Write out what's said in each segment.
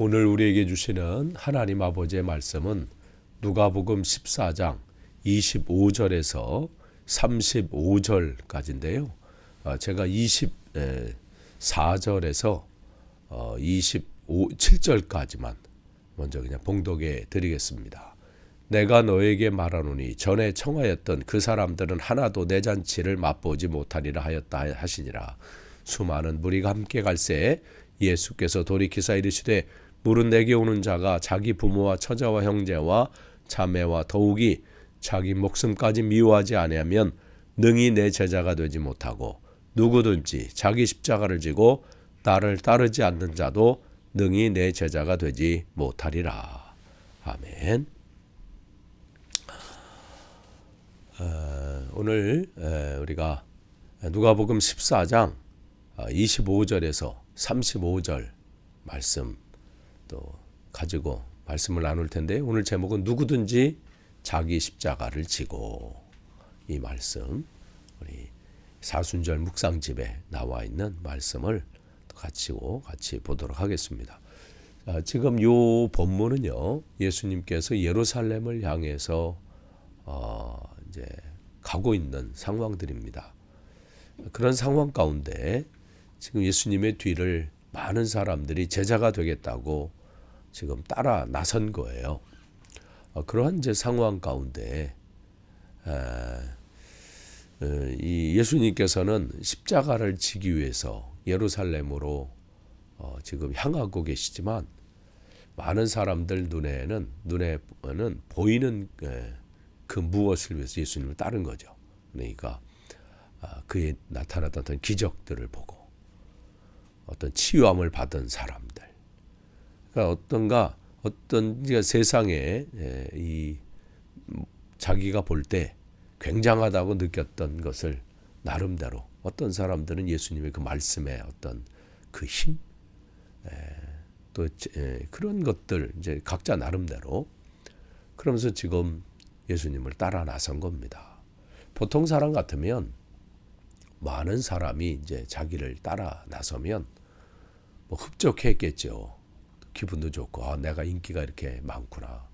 오늘 우리에게 주시는 하나님 아버지의 말씀은 누가복음 14장 25절에서 35절까지인데요. 제가 24절에서 27절까지만 먼저 그냥 봉독해 드리겠습니다. 내가 너에게 말하노니 전에 청하였던 그 사람들은 하나도 내 잔치를 맛보지 못하리라 하였다 하시니라. 수많은 무리가 함께 갈새 예수께서 돌이키사 이르시되 물은 내게 오는 자가 자기 부모와 처자와 형제와 자매와 더욱이 자기 목숨까지 미워하지 아니하면 능히 내 제자가 되지 못하고 누구든지 자기 십자가를 지고 나를 따르지 않는 자도 능히 내 제자가 되지 못하리라. 아멘. 오늘 우리가 누가복음 14장 25절에서 35절 말씀 또 가지고 말씀을 나눌 텐데, 오늘 제목은 누구든지 자기 십자가를 지고, 이 말씀 우리 사순절 묵상집에 나와 있는 말씀을 같이 보도록 하겠습니다. 지금 요 본문은요, 예수님께서 예루살렘을 향해서 이제 가고 있는 상황들입니다. 그런 상황 가운데 지금 예수님의 뒤를 많은 사람들이 제자가 되겠다고 지금 따라 나선 거예요. 그러한 이제 상황 가운데 이 예수님께서는 십자가를 지기 위해서 예루살렘으로 지금 향하고 계시지만, 많은 사람들 눈에는 보이는 그 무엇을 위해서 예수님을 따른 거죠. 그러니까 그에 나타났던 어떤 기적들을 보고 어떤 치유함을 받은 사람들, 그러니까 어떤 세상에 이 자기가 볼 때 굉장하다고 느꼈던 것을 나름대로, 어떤 사람들은 예수님의 그 말씀의 어떤 그 힘, 또 그런 것들 이제 각자 나름대로 그러면서 지금 예수님을 따라 나선 겁니다. 보통 사람 같으면, 많은 사람이 이제 자기를 따라 나서면 뭐 흡족했겠죠. 기분도 좋고, 내가 인기가 이렇게 많구나.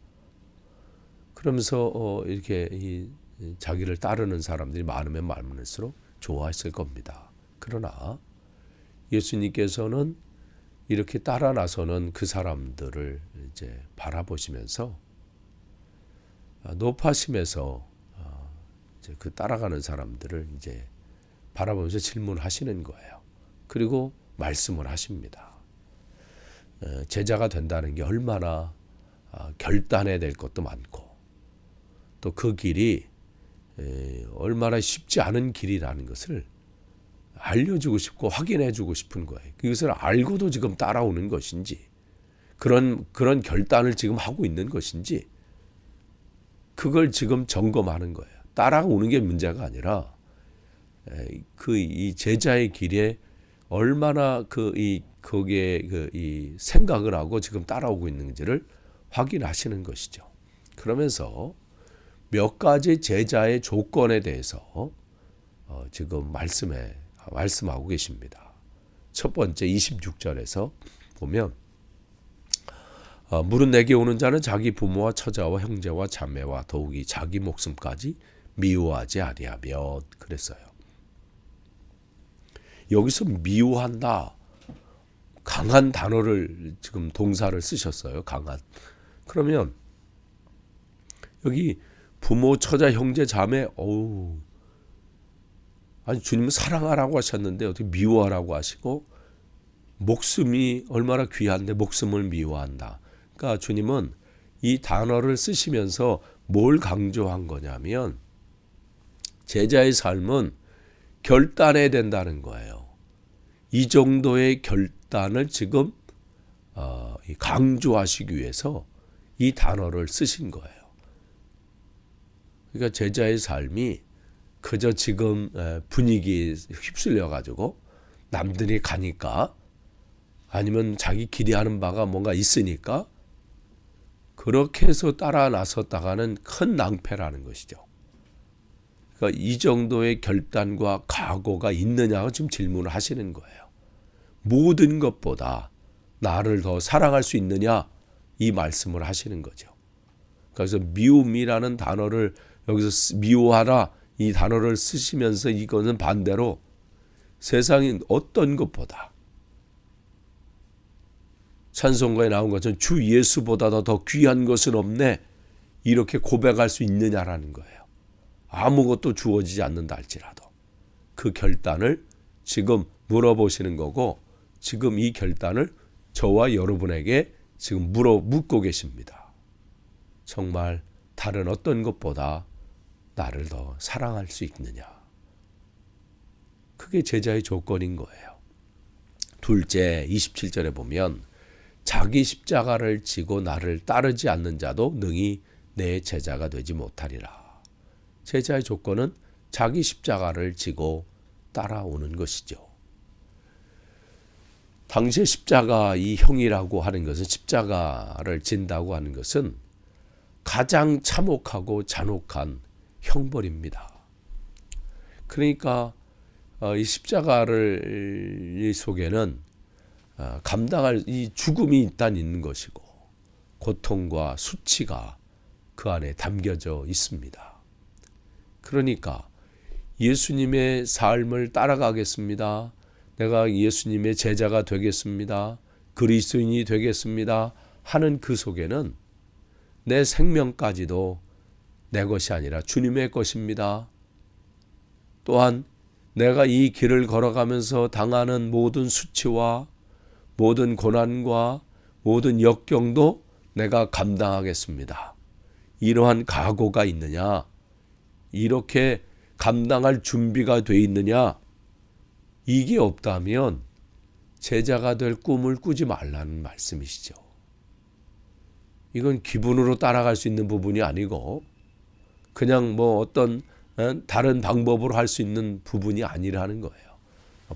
그러면서 이렇게 자기를 따르는 사람들이 많으면 많을수록 좋아했을 겁니다. 그러나 예수님께서는 이렇게 따라 나서는 그 사람들을 이제 바라보시면서 높아심에서 이제 그 따라가는 사람들을 이제 바라보면서 질문하시는 거예요. 그리고 말씀을 하십니다. 제자가 된다는 게 얼마나 결단해야 될 것도 많고, 또 그 길이 얼마나 쉽지 않은 길이라는 것을 알려주고 싶고 확인해주고 싶은 거예요. 그것을 알고도 지금 따라오는 것인지, 그런 결단을 지금 하고 있는 것인지, 그걸 지금 점검하는 거예요. 따라오는 게 문제가 아니라 이 제자의 길에 얼마나 거기에 이 생각을 하고 지금 따라오고 있는지를 확인하시는 것이죠. 그러면서 몇 가지 제자의 조건에 대해서 지금 말씀하고 계십니다. 첫 번째 26절에서 보면 물은 내게 오는 자는 자기 부모와 처자와 형제와 자매와 더욱이 자기 목숨까지 미워하지 아니하며, 그랬어요. 여기서 미워한다, 강한 단어를 지금 동사를 쓰셨어요. 강한. 그러면 여기 부모, 처자, 형제, 자매, 아니 주님은 사랑하라고 하셨는데 어떻게 미워하라고 하시고, 목숨이 얼마나 귀한데 목숨을 미워한다. 그러니까 주님은 이 단어를 쓰시면서 뭘 강조한 거냐면, 제자의 삶은 결단해야 된다는 거예요. 이 정도의 결단을 지금 강조하시기 위해서 이 단어를 쓰신 거예요. 그러니까 제자의 삶이 그저 지금 분위기에 휩쓸려 가지고 남들이 가니까, 아니면 자기 기대하는 바가 뭔가 있으니까 그렇게 해서 따라 나섰다가는 큰 낭패라는 것이죠. 그러니까 이 정도의 결단과 각오가 있느냐고 지금 질문을 하시는 거예요. 모든 것보다 나를 더 사랑할 수 있느냐 이 말씀을 하시는 거죠. 그래서 미움이라는 단어를 여기서 미워하라 이 단어를 쓰시면서 이거는 반대로 세상인 어떤 것보다 찬송가에 나온 것처럼 주 예수보다 더 귀한 것은 없네 이렇게 고백할 수 있느냐라는 거예요. 아무것도 주어지지 않는다 할지라도 그 결단을 지금 물어보시는 거고 지금 이 결단을 저와 여러분에게 지금 묻고 계십니다. 정말 다른 어떤 것보다 나를 더 사랑할 수 있느냐. 그게 제자의 조건인 거예요. 둘째 27절에 보면 자기 십자가를 지고 나를 따르지 않는 자도 능히 내 제자가 되지 못하리라. 제자의 조건은 자기 십자가를 지고 따라오는 것이죠. 당시의 십자가 이 형이라고 하는 것은 십자가를 진다고 하는 것은 가장 참혹하고 잔혹한 형벌입니다. 그러니까 이 십자가를 이 속에는 감당할 이 죽음이 일단 있는 것이고 고통과 수치가 그 안에 담겨져 있습니다. 그러니까 예수님의 삶을 따라가겠습니다. 내가 예수님의 제자가 되겠습니다. 그리스도인이 되겠습니다. 하는 그 속에는 내 생명까지도 내 것이 아니라 주님의 것입니다. 또한 내가 이 길을 걸어가면서 당하는 모든 수치와 모든 고난과 모든 역경도 내가 감당하겠습니다. 이러한 각오가 있느냐? 이렇게 감당할 준비가 돼 있느냐? 이게 없다면 제자가 될 꿈을 꾸지 말라는 말씀이시죠. 이건 기분으로 따라갈 수 있는 부분이 아니고 그냥 뭐 어떤 다른 방법으로 할 수 있는 부분이 아니라는 거예요.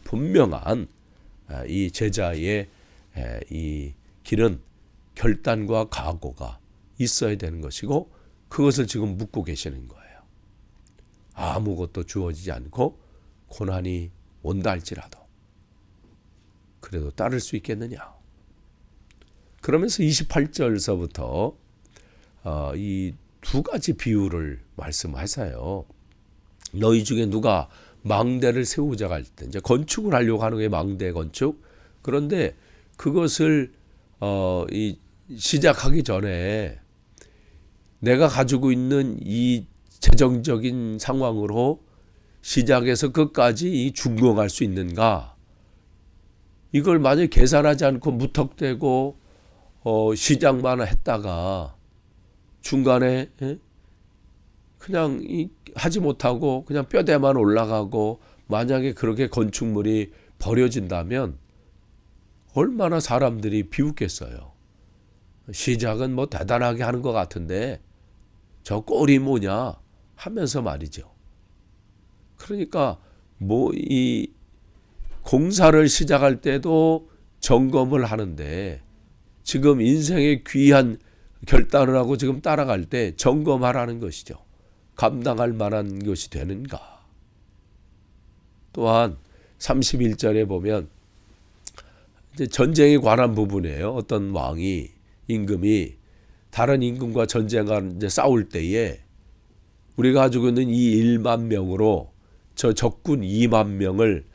분명한 이 제자의 이 길은 결단과 각오가 있어야 되는 것이고 그것을 지금 묻고 계시는 거예요. 아무것도 주어지지 않고 고난이 온다 할지라도 그래도 따를 수 있겠느냐. 그러면서 28절서부터 이 두 가지 비유를 말씀하세요. 너희 중에 누가 망대를 세우자고 할 때 이제 건축을 하려고 하는 게 망대 건축. 그런데 그것을 시작하기 전에 내가 가지고 있는 이 재정적인 상황으로 시작해서 끝까지 준공할 수 있는가? 이걸 만약에 계산하지 않고 무턱대고 시작만 했다가 중간에 그냥 하지 못하고 그냥 뼈대만 올라가고 만약에 그렇게 건축물이 버려진다면 얼마나 사람들이 비웃겠어요. 시작은 뭐 대단하게 하는 것 같은데 저 꼴이 뭐냐 하면서 말이죠. 그러니까 뭐 이 공사를 시작할 때도 점검을 하는데 지금 인생의 귀한 결단을 하고 지금 따라갈 때 점검하라는 것이죠. 감당할 만한 것이 되는가. 또한 31절에 보면 이제 전쟁에 관한 부분이에요. 어떤 왕이 임금이 다른 임금과 전쟁을 이제 싸울 때에 우리가 가지고 있는 이 1만 명으로 저 적군 2만 명을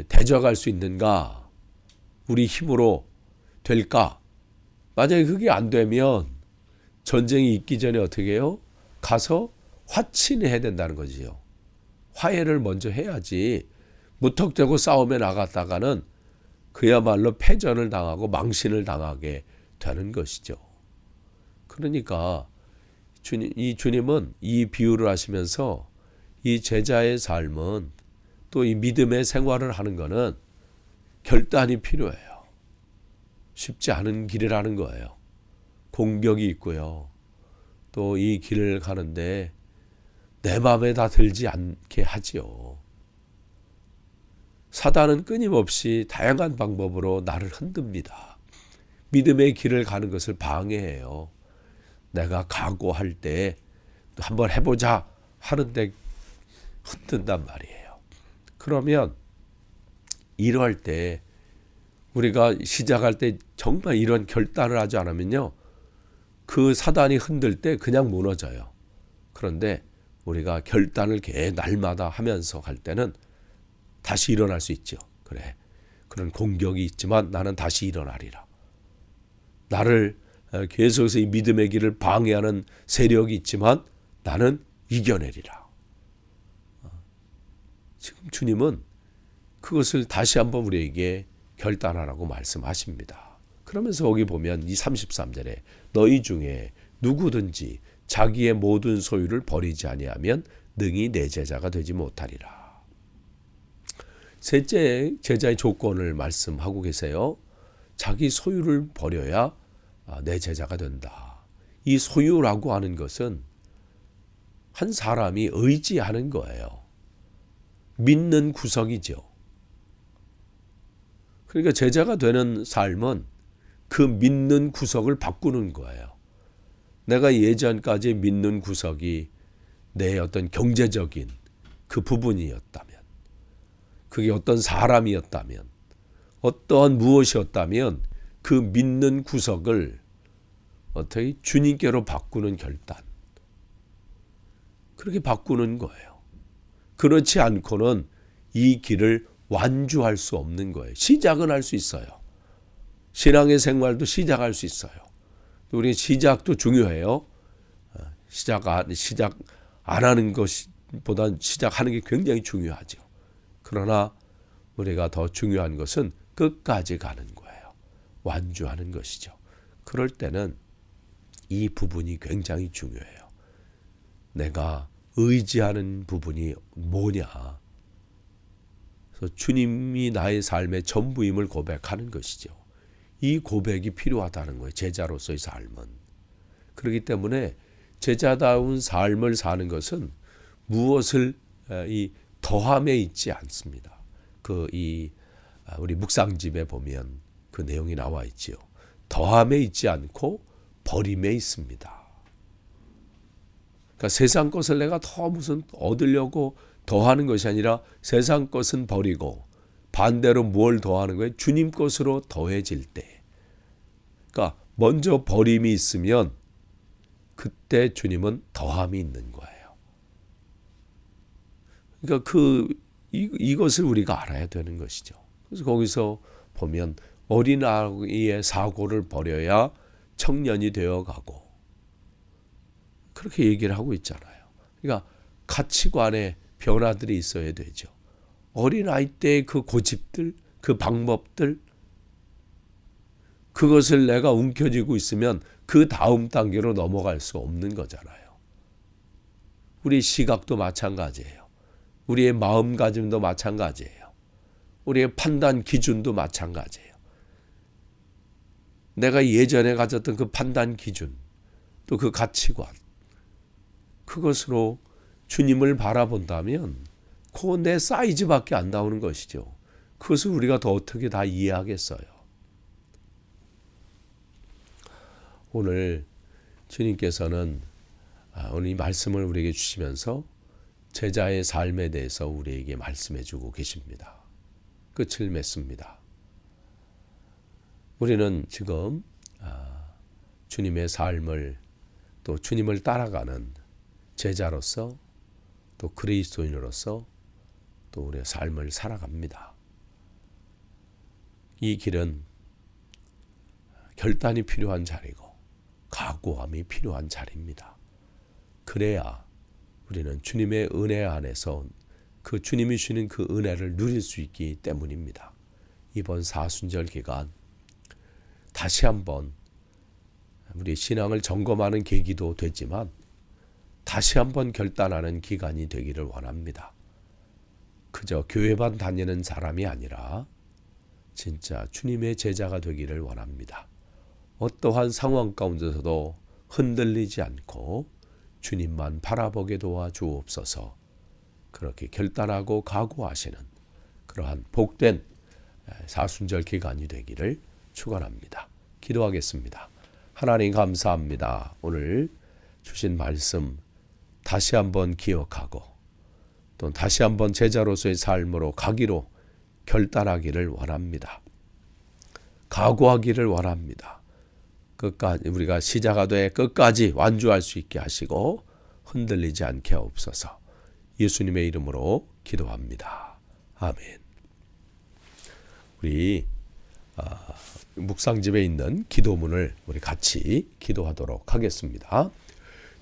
대적할 수 있는가? 우리 힘으로 될까? 만약에 그게 안 되면 전쟁이 있기 전에 어떻게 해요? 가서 화친해야 된다는 거지요. 화해를 먼저 해야지 무턱대고 싸움에 나갔다가는 그야말로 패전을 당하고 망신을 당하게 되는 것이죠. 그러니까 이 주님은 이 비유를 하시면서 이 제자의 삶은 또 이 믿음의 생활을 하는 것은 결단이 필요해요. 쉽지 않은 길이라는 거예요. 공격이 있고요. 또 이 길을 가는데 내 마음에 다 들지 않게 하지요. 사단은 끊임없이 다양한 방법으로 나를 흔듭니다. 믿음의 길을 가는 것을 방해해요. 내가 각오할 때 한번 해보자 하는데 흔든단 말이에요. 그러면 이럴 때 우리가 시작할 때 정말 이런 결단을 하지 않으면요, 그 사단이 흔들 때 그냥 무너져요. 그런데 우리가 결단을 날마다 하면서 갈 때는 다시 일어날 수 있죠. 그래, 그런 공격이 있지만 나는 다시 일어나리라. 나를 계속해서 이 믿음의 길을 방해하는 세력이 있지만 나는 이겨내리라. 지금 주님은 그것을 다시 한번 우리에게 결단하라고 말씀하십니다. 그러면서 거기 보면 이 33절에 너희 중에 누구든지 자기의 모든 소유를 버리지 아니하면 능히 내 제자가 되지 못하리라. 셋째 제자의 조건을 말씀하고 계세요. 자기 소유를 버려야 내 제자가 된다. 이 소유라고 하는 것은 한 사람이 의지하는 거예요. 믿는 구석이죠. 그러니까 제자가 되는 삶은 그 믿는 구석을 바꾸는 거예요. 내가 예전까지 믿는 구석이 내 어떤 경제적인 그 부분이었다면, 그게 어떤 사람이었다면, 어떠한 무엇이었다면 그 믿는 구석을 어떻게 주님께로 바꾸는 결단, 그렇게 바꾸는 거예요. 그렇지 않고는 이 길을 완주할 수 없는 거예요. 시작은 할 수 있어요. 신앙의 생활도 시작할 수 있어요. 우리 시작도 중요해요. 시작 안 하는 것보다 시작하는 게 굉장히 중요하죠. 그러나 우리가 더 중요한 것은 끝까지 가는 거예요. 완주하는 것이죠. 그럴 때는 이 부분이 굉장히 중요해요. 내가 의지하는 부분이 뭐냐. 그래서 주님이 나의 삶의 전부임을 고백하는 것이죠. 이 고백이 필요하다는 거예요. 제자로서의 삶은. 그렇기 때문에 제자다운 삶을 사는 것은 무엇을 이 더함에 있지 않습니다. 우리 묵상집에 보면 그 내용이 나와 있지요. 더함에 있지 않고 버림에 있습니다. 그러니까 세상 것을 내가 더 무슨 얻으려고 더하는 것이 아니라 세상 것은 버리고 반대로 뭘 더하는 거예요? 주님 것으로 더해질 때. 그러니까 먼저 버림이 있으면 그때 주님은 더함이 있는 거예요. 그러니까 이것을 우리가 알아야 되는 것이죠. 그래서 거기서 보면 어린아이의 사고를 버려야 청년이 되어가고, 그렇게 얘기를 하고 있잖아요. 그러니까 가치관의 변화들이 있어야 되죠. 어린아이 때의 그 고집들, 그 방법들, 그것을 내가 움켜쥐고 있으면 그 다음 단계로 넘어갈 수 없는 거잖아요. 우리 시각도 마찬가지예요. 우리의 마음가짐도 마찬가지예요. 우리의 판단 기준도 마찬가지예요. 내가 예전에 가졌던 그 판단 기준, 또 그 가치관, 그것으로 주님을 바라본다면 그 내 사이즈밖에 안 나오는 것이죠. 그것을 우리가 더 어떻게 다 이해하겠어요. 오늘 주님께서는 오늘 이 말씀을 우리에게 주시면서 제자의 삶에 대해서 우리에게 말씀해 주고 계십니다. 끝을 맺습니다. 우리는 지금 주님의 삶을, 또 주님을 따라가는 제자로서, 또 그리스도인으로서 또 우리의 삶을 살아갑니다. 이 길은 결단이 필요한 자리고 각오함이 필요한 자리입니다. 그래야 우리는 주님의 은혜 안에서 그 주님이 주시는 그 은혜를 누릴 수 있기 때문입니다. 이번 사순절 기간 다시 한번 우리 신앙을 점검하는 계기도 되지만 다시 한번 결단하는 기간이 되기를 원합니다. 그저 교회만 다니는 사람이 아니라 진짜 주님의 제자가 되기를 원합니다. 어떠한 상황 가운데서도 흔들리지 않고 주님만 바라보게 도와주옵소서. 그렇게 결단하고 각오하시는 그러한 복된 사순절 기간이 되기를 축원합니다. 기도하겠습니다. 하나님 감사합니다. 오늘 주신 말씀 다시 한번 기억하고 또 다시 한번 제자로서의 삶으로 가기로 결단하기를 원합니다. 각오하기를 원합니다. 끝까지 우리가 시자가 끝까지 완주할 수 있게 하시고 흔들리지 않게 하옵소서. 예수님의 이름으로 기도합니다. 아멘. 우리 묵상집에 있는 기도문을 우리 같이 기도하도록 하겠습니다.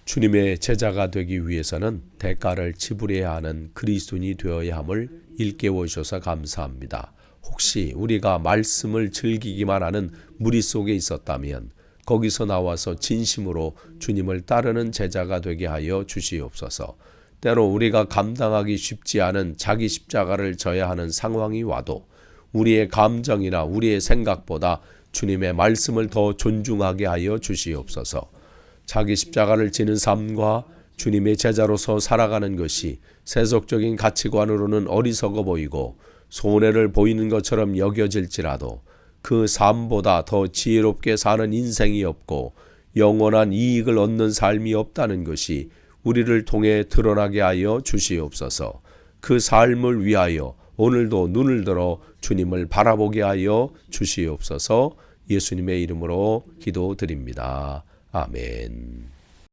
주님의 제자가 되기 위해서는 대가를 지불해야 하는 그리스도인이 되어야 함을 일깨워 주셔서 감사합니다. 혹시 우리가 말씀을 즐기기만 하는 무리 속에 있었다면 거기서 나와서 진심으로 주님을 따르는 제자가 되게 하여 주시옵소서. 때로 우리가 감당하기 쉽지 않은 자기 십자가를 져야 하는 상황이 와도 우리의 감정이나 우리의 생각보다 주님의 말씀을 더 존중하게 하여 주시옵소서. 자기 십자가를 지는 삶과 주님의 제자로서 살아가는 것이 세속적인 가치관으로는 어리석어 보이고 손해를 보이는 것처럼 여겨질지라도 그 삶보다 더 지혜롭게 사는 인생이 없고 영원한 이익을 얻는 삶이 없다는 것이 우리를 통해 드러나게 하여 주시옵소서. 그 삶을 위하여 오늘도 눈을 들어 주님을 바라보게 하여 주시옵소서. 예수님의 이름으로 기도드립니다. 아멘.